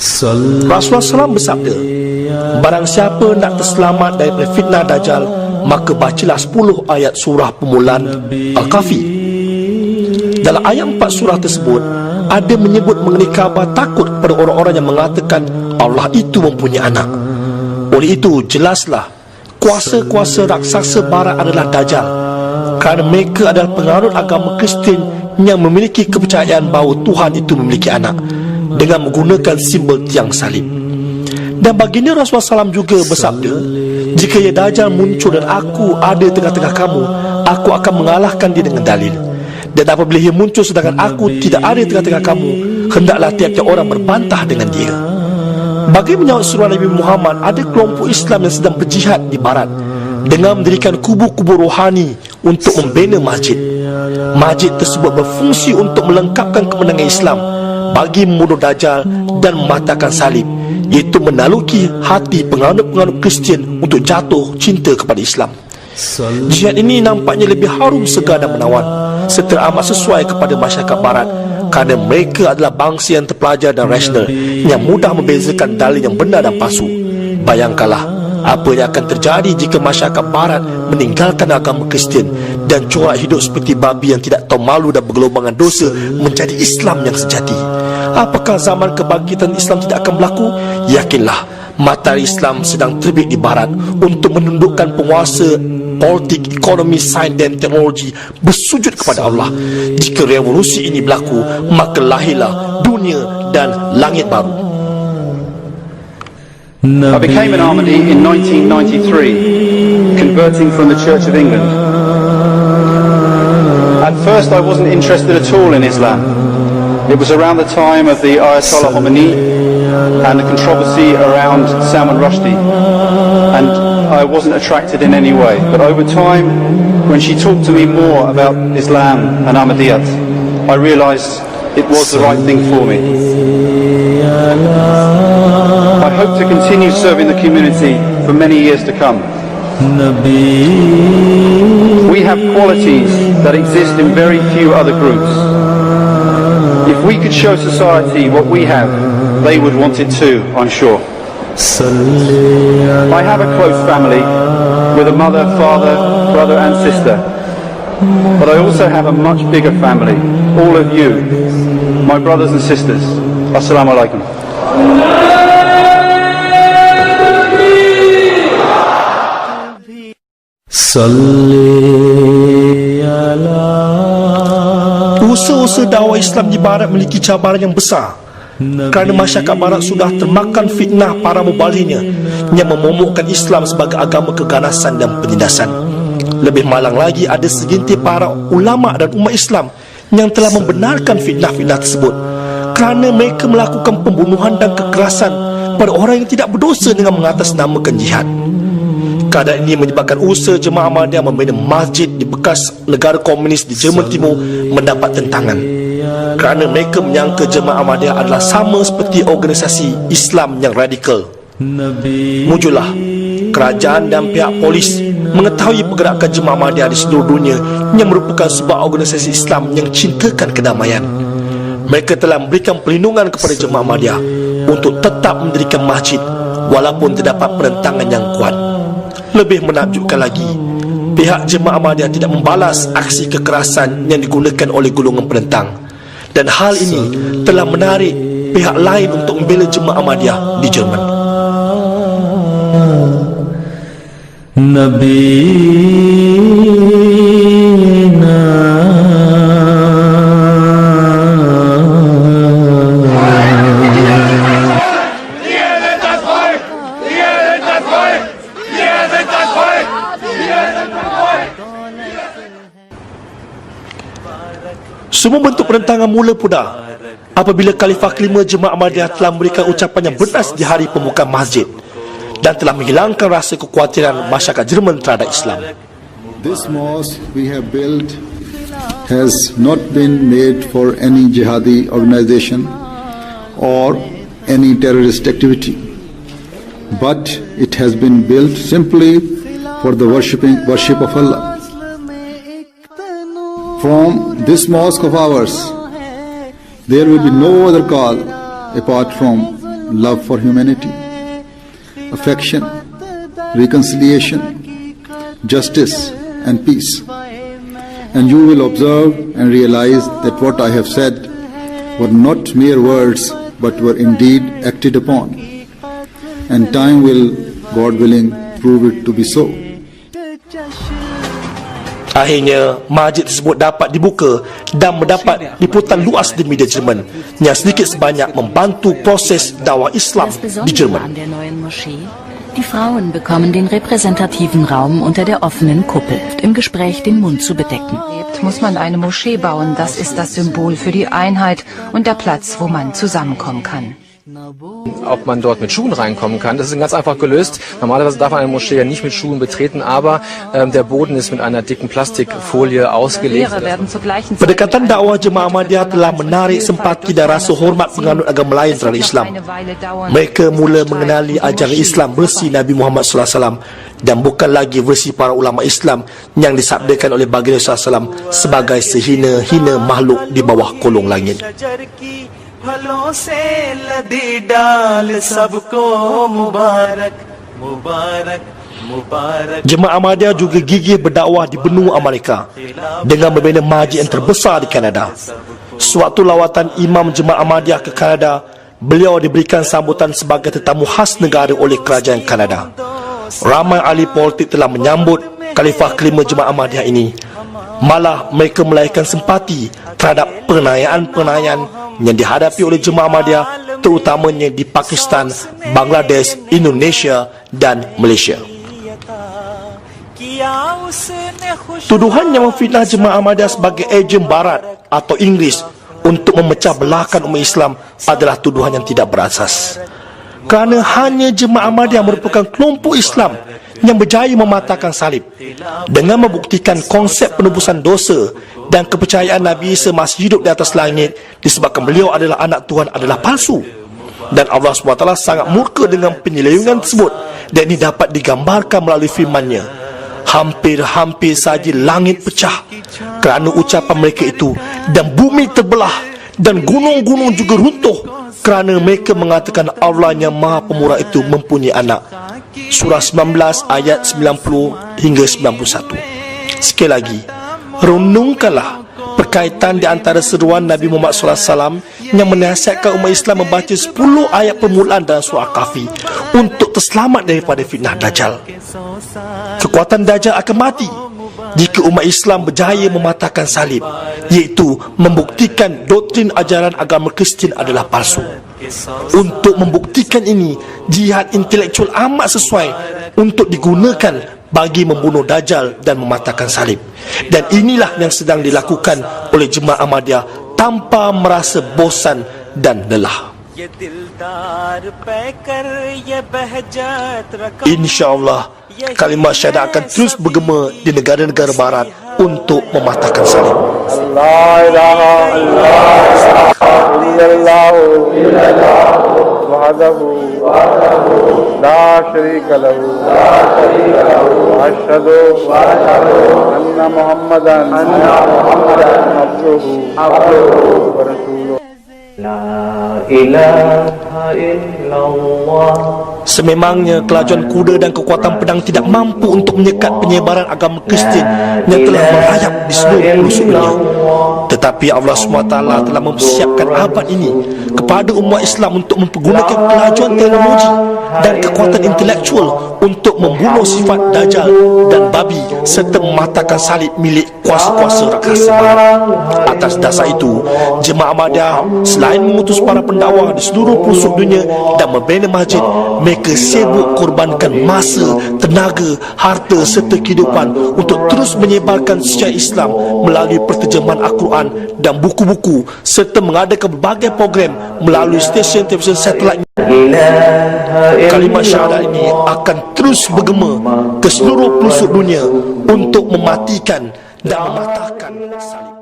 Rasulullah SAW bersabda, barang siapa nak terselamat daripada fitnah Dajjal, maka bacalah 10 ayat surah permulaan Al-Kahfi. Dalam ayat 4 surah tersebut ada menyebut mengenai kabar takut kepada orang-orang yang mengatakan Allah itu mempunyai anak. Oleh itu jelaslah kuasa-kuasa raksasa barat adalah Dajjal, kerana mereka adalah penganut agama Kristian yang memiliki kepercayaan bahawa Tuhan itu memiliki anak dengan menggunakan simbol tiang salib. Dan baginda Rasulullah SAW juga bersabda, jika ya Dajjal muncul dan aku ada tengah-tengah kamu, aku akan mengalahkan dia dengan dalil. Dan apabila ia muncul sedangkan aku tidak ada tengah-tengah kamu, hendaklah tiap-tiap orang berbantah dengan dia. Bagi menyahut seruan Nabi Muhammad, ada kelompok Islam yang sedang berjihad di barat dengan mendirikan kubu-kubu rohani untuk membina masjid. Masjid tersebut berfungsi untuk melengkapkan kemenangan Islam bagi membunuh Dajjal dan mematahkan salib, iaitu menaluki hati penganut-penganut Kristian untuk jatuh cinta kepada Islam. Jihad ini nampaknya lebih harum, segar dan menawan, serta amat sesuai kepada masyarakat barat, kerana mereka adalah bangsa yang terpelajar dan rasional, yang mudah membezakan dalil yang benar dan palsu. Bayangkanlah apa yang akan terjadi jika masyarakat barat meninggalkan agama Kristian dan corak hidup seperti babi yang tidak tahu malu dan bergelombangan dosa menjadi Islam yang sejati. Apakah zaman kebangkitan Islam tidak akan berlaku? Yakinlah, matahari Islam sedang terbit di barat untuk menundukkan penguasa politik, ekonomi, sains dan teknologi bersujud kepada Allah. Jika revolusi ini berlaku, maka lahirlah dunia dan langit baru. I became an Ahmadi in 1993, converting from the Church of England. At first I wasn't interested at all in Islam. It was around the time of the Ayatollah Khomeini and the controversy around Salman Rushdie, and I wasn't attracted in any way. But over time, when she talked to me more about Islam and Ahmadiyyat, I realised it was the right thing for me. I hope to continue serving the community for many years to come. We have qualities that exist in very few other groups. If we could show society what we have, they would want it too, I'm sure. I have a close family with a mother, father, brother and sister. But I also have a much bigger family, all of you, my brothers and sisters. Assalamu alaikum. Usaha-usaha dakwah Islam di barat memiliki cabaran yang besar, kerana masyarakat barat sudah termakan fitnah para mubalighnya yang memomokkan Islam sebagai agama keganasan dan penindasan. Lebih malang lagi, ada segelintir para ulama dan umat Islam yang telah membenarkan fitnah-fitnah tersebut, kerana mereka melakukan pembunuhan dan kekerasan pada orang yang tidak berdosa dengan mengatasnamakan jihad. Keadaan ini menyebabkan usaha Jemaah Ahmadiyah membina masjid di bekas negara komunis di Jerman Timur mendapat tentangan, kerana mereka menyangka Jemaah Ahmadiyah adalah sama seperti organisasi Islam yang radikal. Mujurlah kerajaan dan pihak polis mengetahui pergerakan Jemaah Ahmadiyah di seluruh dunia yang merupakan sebuah organisasi Islam yang cintakan kedamaian. Mereka telah memberikan perlindungan kepada Jemaah Ahmadiyah untuk tetap mendirikan masjid walaupun terdapat penentangan yang kuat. Lebih menakjubkan lagi, pihak Jemaah Ahmadiyah tidak membalas aksi kekerasan yang digunakan oleh golongan penentang, dan hal ini telah menarik pihak lain untuk membela Jemaah Ahmadiyah di Jerman. Semua bentuk penentangan mula pudar apabila Khalifah kelima Jemaah Ahmadiyah telah memberikan ucapan yang berdas di hari pembukaan masjid dan telah menghilangkan rasa kekhawatiran masyarakat Jerman terhadap Islam. This mosque we have built has not been made for any jihadi organization or any terrorist activity, but it has been built simply for the worship of Allah. From this mosque of ours, there will be no other call apart from love for humanity, affection, reconciliation, justice and peace. And you will observe and realize that what I have said were not mere words but were indeed acted upon. And time will, God willing, prove it to be so. Akhirnya, masjid tersebut dapat dibuka dan mendapat liputan luas di media Jerman yang sedikit sebanyak membantu proses dakwah Islam di Jerman. Die Frauen bekommen den repräsentativen Raum unter der offenen Kuppel, im Gespräch den Mund zu bedecken. Muss man eine Moschee bauen, das ist das Symbol für die Einheit und der Platz, wo man zusammenkommen kann. Ob man dort mit Schuhen reinkommen kann, das ist ganz einfach gelöst. Normalerweise darf man eine Moschee ja nicht mit Schuhen betreten, aber der Boden ist mit einer dicken Plastikfolie ausgelegt. Pendekatan dakwah Jemaah Ahmadiyah telah menarik simpati dan rasa hormat penganut agama lain terhadap Islam. Mereka mula mengenali ajaran Islam versi Nabi Muhammad SAW dan bukan lagi versi para ulama Islam yang disabdakan oleh baginda SAW sebagai sehina-hina makhluk di bawah kolong langit. फलों से लदी डाल सबको मुबारक मुबारक मुबारक. Jemaah Ahmadiyah juga gigih berdakwah di benua Amerika dengan membina masjid yang terbesar di Kanada. Sewaktu lawatan Imam Jemaah Ahmadiyah ke Kanada, beliau diberikan sambutan sebagai tetamu khas negara oleh kerajaan Kanada. Ramai ahli politik telah menyambut Khalifah kelima Jemaah Ahmadiyah ini. Malah mereka melahirkan simpati terhadap penganiayaan yang dihadapi oleh Jemaah Ahmadiyah, terutamanya di Pakistan, Bangladesh, Indonesia dan Malaysia. Tuduhan yang memfitnah Jemaah Ahmadiyah sebagai ejen Barat atau Inggeris untuk memecah belahkan umat Islam adalah tuduhan yang tidak berasas. Kerana hanya Jemaah Ahmadiyah merupakan kelompok Islam yang berjaya mematahkan salib dengan membuktikan konsep penebusan dosa dan kepercayaan Nabi Isa masih hidup di atas langit disebabkan beliau adalah anak Tuhan adalah palsu. Dan Allah SWT sangat murka dengan penyelewengan tersebut, dan ini dapat digambarkan melalui firman-Nya. Hampir-hampir saja langit pecah kerana ucapan mereka itu, dan bumi terbelah dan gunung-gunung juga runtuh kerana mereka mengatakan Allah yang Maha Pemurah itu mempunyai anak. Surah 19 ayat 90 hingga 91. Sekali lagi, renungkanlah perkaitan di antara seruan Nabi Muhammad SAW yang menasihatkan umat Islam membaca 10 ayat permulaan dalam surah Kahfi untuk terselamat daripada fitnah Dajjal. Kekuatan Dajjal akan mati jika umat Islam berjaya mematahkan salib, iaitu membuktikan doktrin ajaran agama Kristian adalah palsu. Untuk membuktikan ini, jihad intelektual amat sesuai untuk digunakan bagi membunuh Dajjal dan mematahkan salib. Dan inilah yang sedang dilakukan oleh Jemaah Ahmadiyah tanpa merasa bosan dan lelah. InsyaAllah, kalimat syahadat akan terus bergema di negara-negara barat untuk mematahkan salib. La ilaha illallah wahdahu la syarika lahu wa asyhadu anna Muhammadan abduhu wa rasuluh. La ilaha illallah. Sememangnya kelajuan kuda dan kekuatan pedang tidak mampu untuk menyekat penyebaran agama Kristian yang telah merayap di seluruh pelosok dunia. Tetapi Allah SWT telah mempersiapkan abad ini kepada umat Islam untuk mempergunakan kelajuan teknologi dan kekuatan intelektual untuk membunuh sifat Dajjal dan babi serta mematahkan salib milik kuasa-kuasa raksasa barat. Atas dasar itu, Jemaah Ahmadiyah selain mengutus para pendakwah di seluruh pelosok dunia dan membina masjid, mereka sibuk korbankan masa, tenaga, harta serta kehidupan untuk terus menyebarkan sejarah Islam melalui perterjemahan Al-Quran dan buku-buku serta mengadakan berbagai program melalui stesen televisyen satelit. Kalimat syahadat ini akan terus bergema ke seluruh pelosok dunia untuk mematikan dan mematahkan salib.